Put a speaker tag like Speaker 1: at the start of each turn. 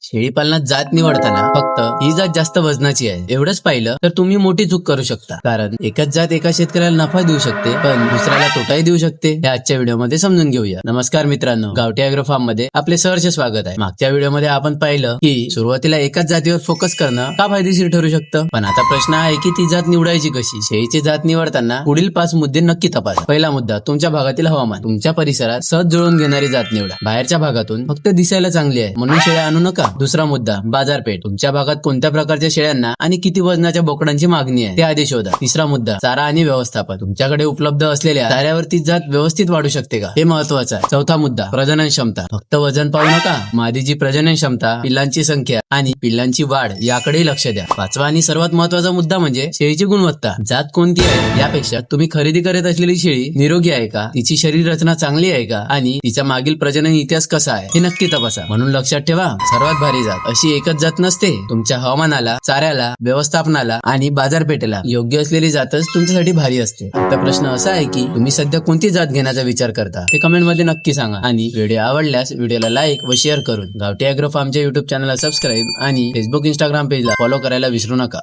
Speaker 1: शेळी पालनात जात निवडताना फक्त ही जात जास्त वजनाची आहे एवढंच पाहिलं तर तुम्ही मोठी चूक करू शकता, कारण एकच जात एका शेतकऱ्याला नफा देऊ शकते पण दुसऱ्याला तोटाही देऊ शकते. हे आजच्या व्हिडिओमध्ये समजून घेऊया. नमस्कार मित्रांनो, गावठी ॲग्रो फार्म मध्ये आपले सहर्ष स्वागत आहे. मागच्या व्हिडिओमध्ये आपण पाहिलं की सुरुवातीला एकाच जातीवर फोकस करणं का फायदेशीर ठरू शकतं, पण आता प्रश्न आहे की ती जात निवडायची कशी. शेळीची जात निवडताना पुढील 5 मुद्दे नक्की तपासा. पहिला मुद्दा, तुमच्या भागातील हवामान. तुमच्या परिसरात सहज जुळून घेणारी जात निवडा. बाहेरच्या भागातून फक्त दिसायला चांगली आहे म्हणून शेळ्या आणू नका. दुसरा मुद्दा, बाजारपेठ. तुमच्या भागात कोणत्या प्रकारच्या शेळ्यांना आणि किती वजनाच्या बोकडांची मागणी आहे ते आधी शोधा. तिसरा मुद्दा, चारा आणि व्यवस्थापन. तुमच्याकडे उपलब्ध असलेल्या चाऱ्यावर ती जात व्यवस्थित वाढू शकते का हे महत्वाचं आहे. चौथा मुद्दा, प्रजनन क्षमता. फक्त वजन पाहू नका, मादीची प्रजनन क्षमता, पिल्लांची संख्या आणि पिल्लांची वाढ याकडेही लक्ष द्या. पाचवा आणि सर्वात महत्वाचा मुद्दा म्हणजे शेळीची गुणवत्ता. जात कोणती आहे यापेक्षा तुम्ही खरेदी करत असलेली शेळी निरोगी आहे का, तिची शरीर रचना चांगली आहे का आणि तिचा मागील प्रजनन इतिहास कसा आहे हे नक्की तपासा. म्हणून लक्षात ठेवा, सर्वात भारी जात अशी एकच जात नसते. तुमच्या हवामानाला, चाऱ्याला, व्यवस्थापनाला आणि बाजारपेठेला योग्य असलेली जातच तुमच्यासाठी भारी असते. आता प्रश्न असा आहे की तुम्ही सध्या कोणती जात घेण्याचा विचार करता ते कमेंट मध्ये नक्की सांगा आणि व्हिडिओ आवडल्यास व्हिडिओला लाईक व शेअर करून गावठी ॲग्रो फार्मच्या युट्यूब चॅनलला सबस्क्राईब आणि फेसबुक इंस्टाग्राम पेजला फॉलो करायला विसरू नका.